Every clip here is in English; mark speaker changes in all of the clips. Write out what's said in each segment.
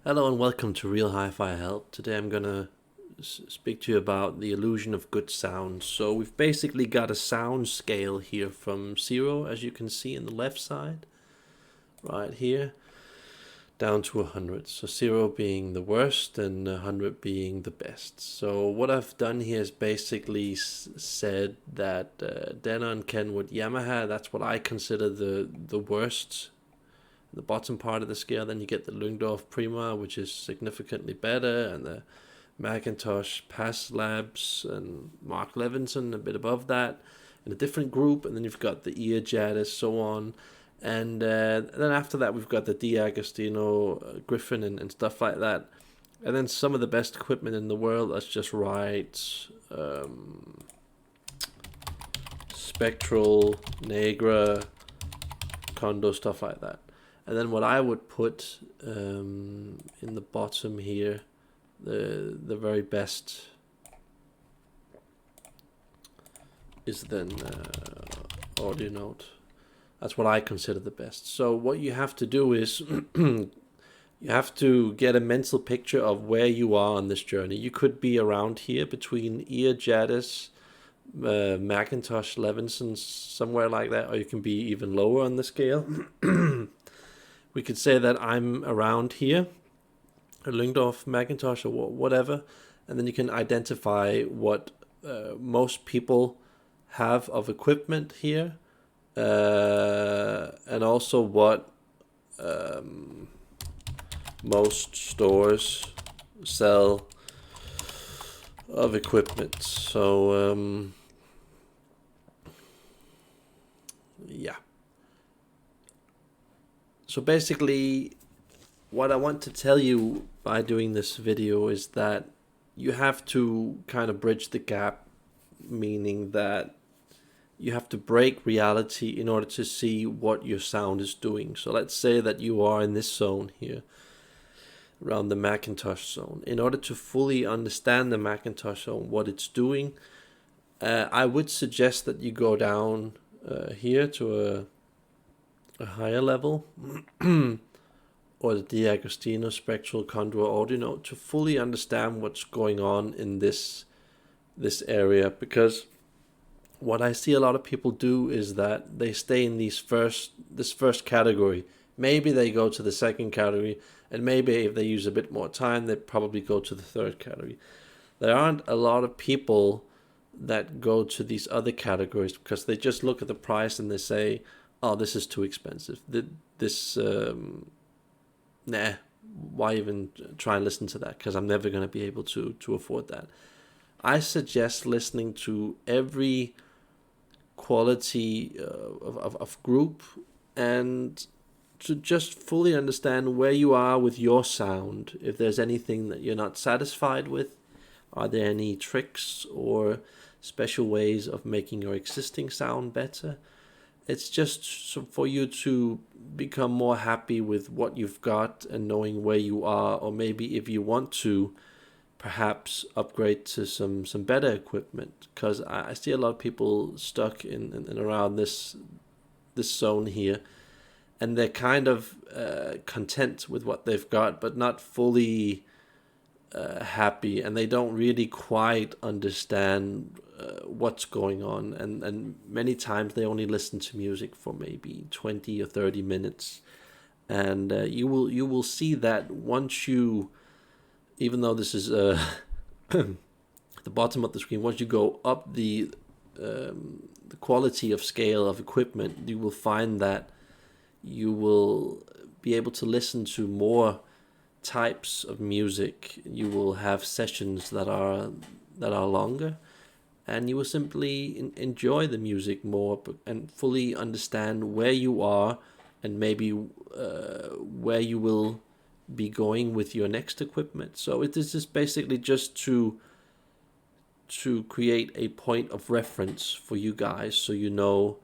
Speaker 1: Hello and welcome to Real Hi-Fi Help. Today I'm going to speak to you about the illusion of good sound. So we've basically got a sound scale here from 0, as you can see in the left side, right here, down to 100. So 0 being the worst and 100 being the best. So what I've done here is basically said that Denon, Kenwood, Yamaha, that's what I consider the worst, the bottom part of the scale. Then you get the Lungdorf Prima, which is significantly better, and the Macintosh Pass Labs and Mark Levinson a bit above that in a different group. And then you've got the Ear Jadis, so on. And then after that, we've got the D'Agostino Griffin and stuff like that. And then some of the best equipment in the world. Let's just write Spectral, Negra, Kondo, stuff like that. And then what I would put in the bottom here, the very best is then audio note. That's what I consider the best. So what you have to do is you have to get a mental picture of where you are on this journey. You could be around here between Ear Jadis, Macintosh Levinson, somewhere like that, or you can be even lower on the scale. We could say that I'm around here, a Lungdorf Macintosh or whatever, and then you can identify what most people have of equipment here, and also what most stores sell of equipment. So yeah. So basically, what I want to tell you by doing this video is that you have to kind of bridge the gap, meaning that you have to break reality in order to see what your sound is doing. So let's say that you are in this zone here, around the Macintosh zone. In order to fully understand the Macintosh zone, what it's doing, I would suggest that you go down here to a higher level, or the D'Agostino Spectral Condor Audio Note, to fully understand what's going on in this area. Because what I see a lot of people do is that they stay in this first category. Maybe they go to the second category, and maybe if they use a bit more time, they probably go to the third category. There aren't a lot of people that go to these other categories because they just look at the price and they say, oh, this is too expensive. Nah, why even try and listen to that? Because I'm never going to be able to afford that. I suggest listening to every quality of group, and to just fully understand where you are with your sound. If there's anything that you're not satisfied with, are there any tricks or special ways of making your existing sound better? It's just for you to become more happy with what you've got and knowing where you are, or maybe if you want to perhaps upgrade to some better equipment, because I see a lot of people stuck in around this zone here, and they're kind of content with what they've got, but not fully happy, and they don't really quite understand what's going on, and many times they only listen to music for maybe 20 or 30 minutes, and you will see that once you, even though this is the bottom of the screen, once you go up the quality of scale of equipment, you will find that you will be able to listen to more types of music. You will have sessions that are longer, and you will simply enjoy the music more and fully understand where you are, and maybe where you will be going with your next equipment. So it is just basically just to create a point of reference for you guys, so you know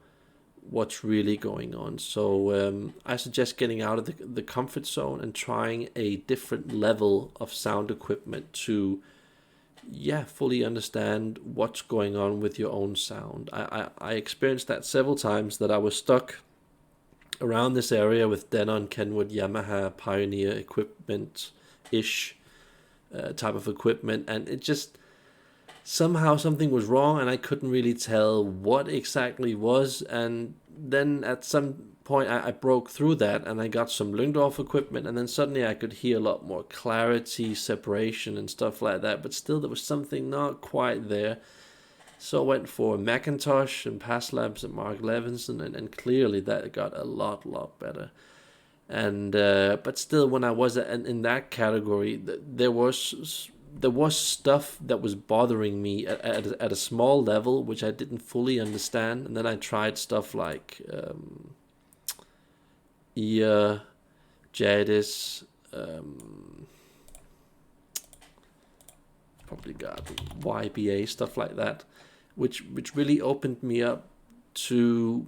Speaker 1: what's really going on. So I suggest getting out of the comfort zone and trying a different level of sound equipment to fully understand what's going on with your own sound. I experienced that several times, that I was stuck around this area with Denon, Kenwood, Yamaha, Pioneer equipment, ish type of equipment, and it just somehow something was wrong, and I couldn't really tell what exactly was. And then at some point I broke through that, and I got some Lyngdorf equipment, and then suddenly I could hear a lot more clarity, separation, and stuff like that. But still, there was something not quite there. So I went for Macintosh and Pass Labs and Mark Levinson, and clearly that got a lot better. And but still, when I was in that category, there was stuff that was bothering me at a small level, which I didn't fully understand. And then I tried stuff like Ear, Jadis, probably got YBA, stuff like that, which really opened me up to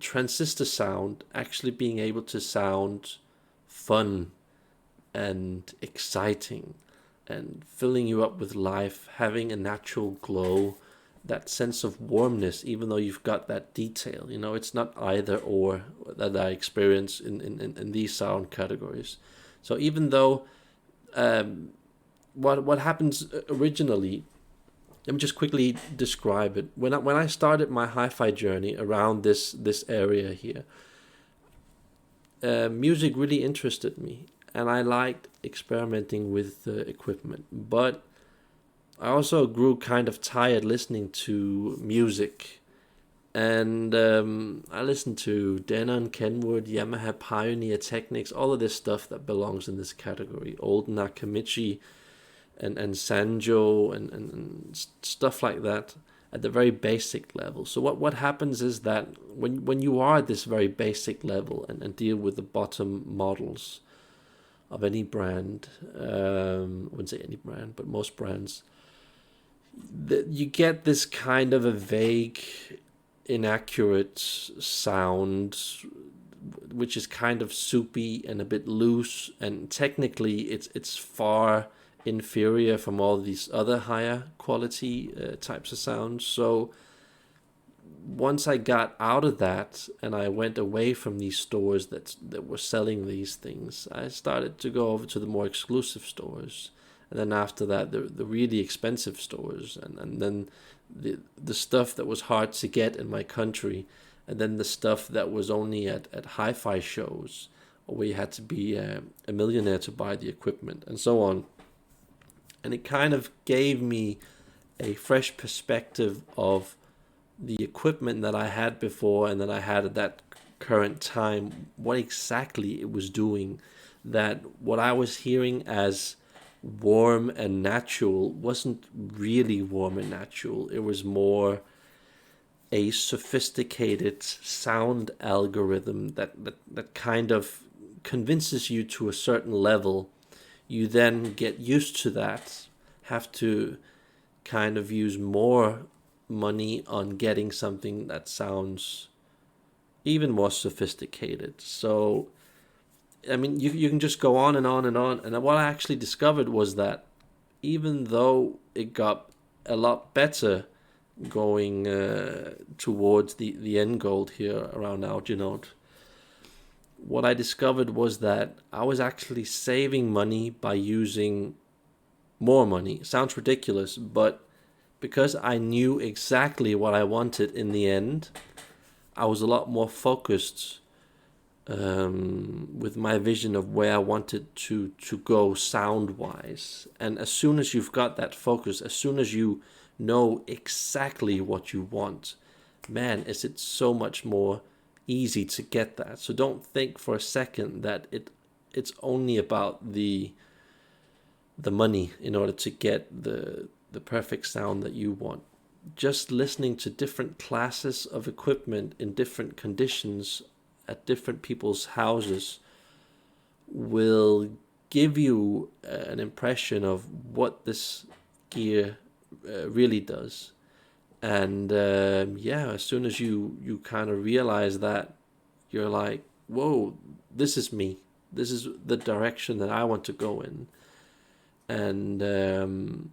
Speaker 1: transistor sound actually being able to sound fun and exciting and filling you up with life, having a natural glow, that sense of warmness, even though you've got that detail. You know, it's not either or that I experience in these sound categories. So even though what happens originally, let me just quickly describe it. When I started my hi-fi journey around this area here, music really interested me, and I liked experimenting with equipment. But I also grew kind of tired listening to music, and I listened to Denon, Kenwood, Yamaha Pioneer Technics, all of this stuff that belongs in this category, old Nakamichi and Sanjo and stuff like that at the very basic level. So what happens is that when you are at this very basic level and deal with the bottom models of any brand, I wouldn't say any brand, but most brands, you get this kind of a vague, inaccurate sound, which is kind of soupy and a bit loose, and technically it's far inferior from all these other higher quality types of sounds. So once I got out of that and I went away from these stores that were selling these things, I started to go over to the more exclusive stores, and then after that the really expensive stores, and then the stuff that was hard to get in my country, and then the stuff that was only at hi-fi shows, or where you had to be a millionaire to buy the equipment, and so on. And it kind of gave me a fresh perspective of the equipment that I had before and that I had at that current time, what exactly it was doing, that what I was hearing as warm and natural wasn't really warm and natural. It was more a sophisticated sound algorithm that kind of convinces you to a certain level. You then get used to that, have to kind of use more money on getting something that sounds even more sophisticated. So, I mean, you can just go on and on and on. And what I actually discovered was that even though it got a lot better going towards the end goal here around Alginode, what I discovered was that I was actually saving money by using more money. It sounds ridiculous, but because I knew exactly what I wanted in the end, I was a lot more focused with my vision of where I wanted to go sound-wise. And as soon as you've got that focus, as soon as you know exactly what you want, man, is it so much more easy to get that. So don't think for a second that it's only about the money in order to get the perfect sound that you want. Just listening to different classes of equipment in different conditions at different people's houses will give you an impression of what this gear really does. And as soon as you kind of realize that, you're like, whoa, this is me. This is the direction that I want to go in. And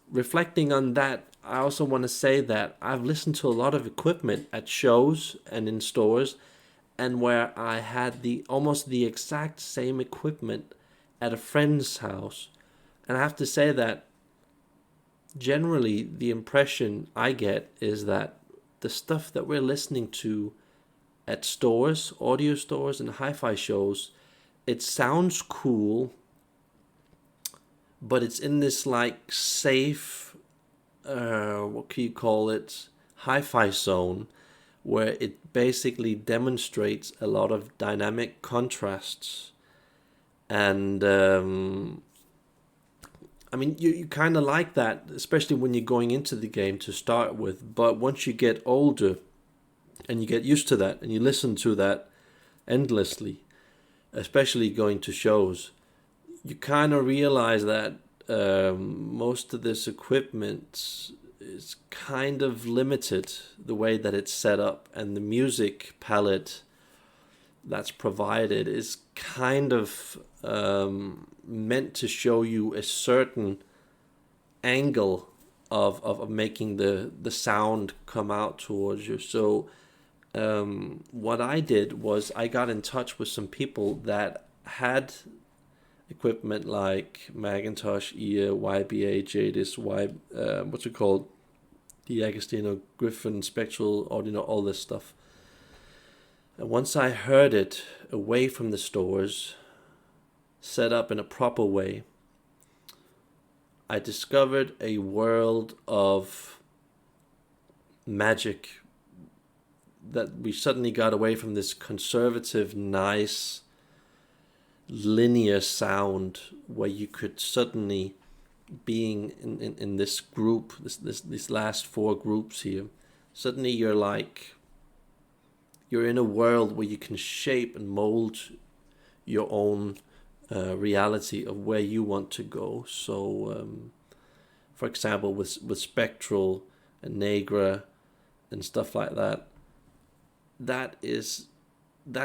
Speaker 1: reflecting on that, I also want to say that I've listened to a lot of equipment at shows and in stores, and where I had almost the exact same equipment, at a friend's house, and I have to say that generally the impression I get is that the stuff that we're listening to at stores, audio stores, and hi-fi shows, it sounds cool, but it's in this like safe, what can you call it, hi-fi zone, where it basically demonstrates a lot of dynamic contrasts. And I mean, you kind of like that, especially when you're going into the game to start with. But once you get older and you get used to that and you listen to that endlessly, especially going to shows, you kind of realize that most of this equipment is kind of limited the way that it's set up, and the music palette that's provided is kind of meant to show you a certain angle of making the sound come out towards you. So what I did was I got in touch with some people that had equipment like Macintosh, Ear, YBA, Jadis, what's it called? The Agostino, Griffin, Spectral, Audio, all this stuff. And once I heard it away from the stores, set up in a proper way, I discovered a world of magic, that we suddenly got away from this conservative, nice, linear sound where you could suddenly, being in this group, these last four groups here, suddenly you're in a world where you can shape and mold your own reality of where you want to go. So for example, with Spectral and Negra and stuff like that, that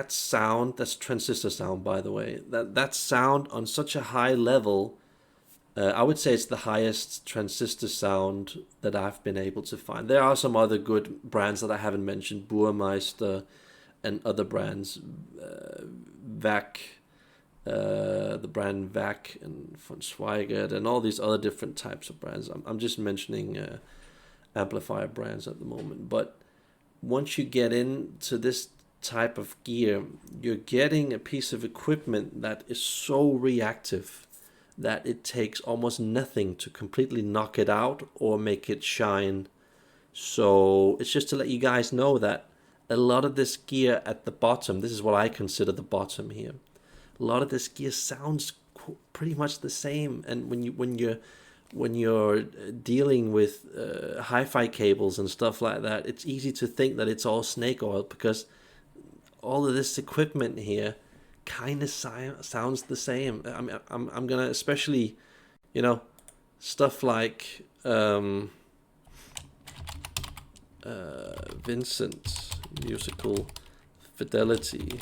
Speaker 1: sound, that's transistor sound, by the way, that sound on such a high level, I would say it's the highest transistor sound that I've been able to find. There are some other good brands that I haven't mentioned, Burmeister and other brands, VAC, the brand VAC and von Schweigert and all these other different types of brands. I'm just mentioning amplifier brands at the moment. But once you get into this type of gear, you're getting a piece of equipment that is so reactive that it takes almost nothing to completely knock it out or make it shine. So it's just to let you guys know that a lot of this gear at the bottom, this is what I consider the bottom here, a lot of this gear sounds pretty much the same. And when you're dealing with hi-fi cables and stuff like that, it's easy to think that it's all snake oil, because all of this equipment here kind of sounds the same. I'm gonna, especially, stuff like Vincent Musical Fidelity,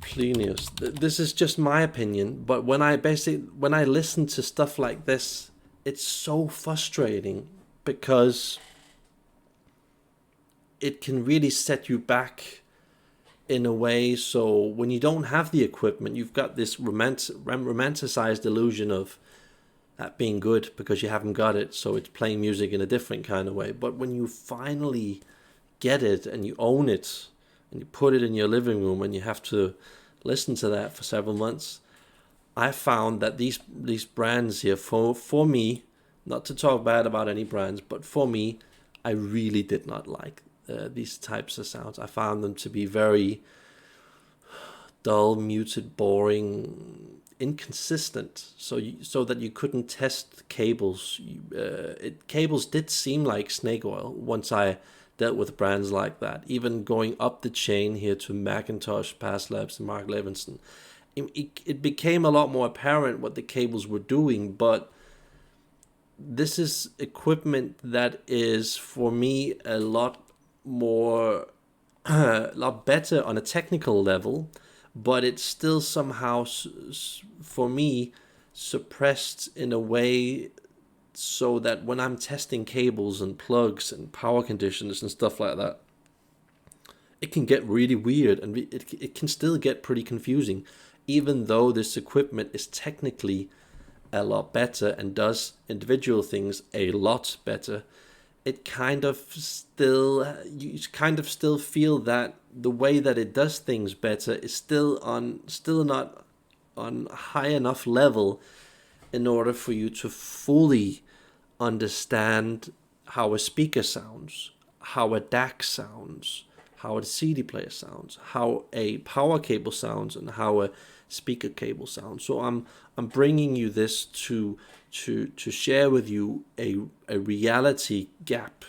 Speaker 1: Plinius. This is just my opinion, but when I listen to stuff like this, it's so frustrating because it can really set you back in a way. So when you don't have the equipment, you've got this romanticized illusion of that being good because you haven't got it, so it's playing music in a different kind of way. But when you finally get it and you own it and you put it in your living room and you have to listen to that for several months, I found that these brands here, for me, not to talk bad about any brands, but for me, I really did not like these types of sounds. I found them to be very dull, muted, boring, inconsistent. So that you couldn't test cables. Cables did seem like snake oil once I dealt with brands like that. Even going up the chain here to Macintosh, Past Labs, and Mark Levinson, it became a lot more apparent what the cables were doing. But this is equipment that is, for me, a lot better on a technical level, but it's still somehow, for me, suppressed in a way so that when I'm testing cables and plugs and power conditioners and stuff like that, it can get really weird, and it can still get pretty confusing, even though this equipment is technically a lot better and does individual things a lot better, it kind of still, you kind of still feel that the way that it does things better is still not on a high enough level in order for you to fully understand how a speaker sounds, how a DAC sounds, how a CD player sounds, how a power cable sounds, and how a speaker cable sounds. So I'm bringing you this to share with you a reality gap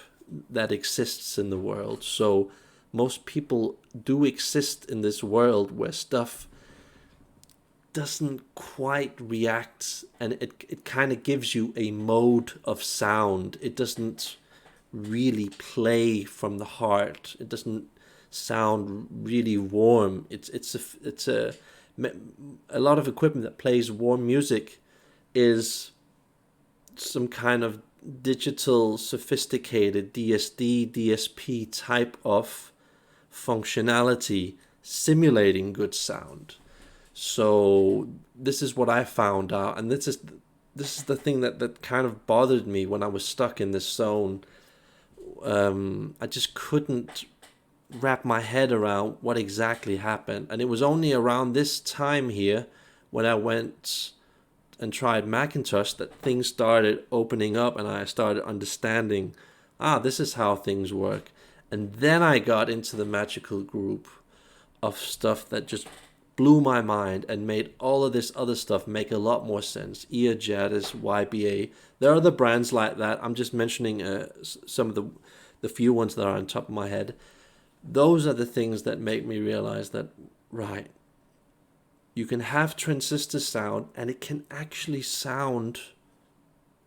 Speaker 1: that exists in the world. So most people do exist in this world where stuff doesn't quite react, and it kind of gives you a mode of sound. It doesn't really play from the heart. It doesn't sound really warm. It's a lot of equipment that plays warm music is some kind of digital sophisticated DSD, DSP type of functionality simulating good sound. So this is what I found out, and this is the thing that kind of bothered me when I was stuck in this zone. I just couldn't wrap my head around what exactly happened, and it was only around this time here when I went and tried Macintosh that things started opening up, and I started understanding, this is how things work. And then I got into the magical group of stuff that just blew my mind and made all of this other stuff make a lot more sense. Earjatis, YBA. There are other brands like that. I'm just mentioning some of the few ones that are on top of my head. Those are the things that make me realize that, right, you can have transistor sound and it can actually sound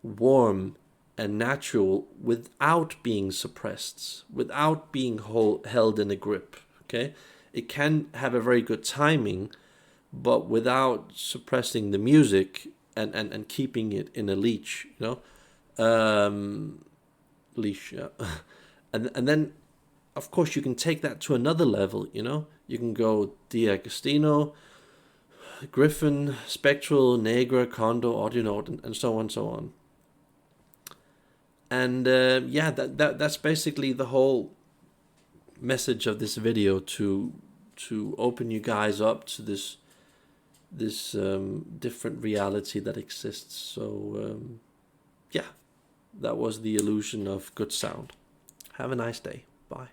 Speaker 1: warm and natural without being suppressed, without being held in a grip. Okay, it can have a very good timing, but without suppressing the music and keeping it in a leash, leash, yeah. and then of course you can take that to another level. You can go D'Agostino, Griffin, Spectral, Negra, Kondo, Audio Note, and so on and so on. And that's basically the whole message of this video, to open you guys up to this different reality that exists. So that was the illusion of good sound. Have a nice day. Bye.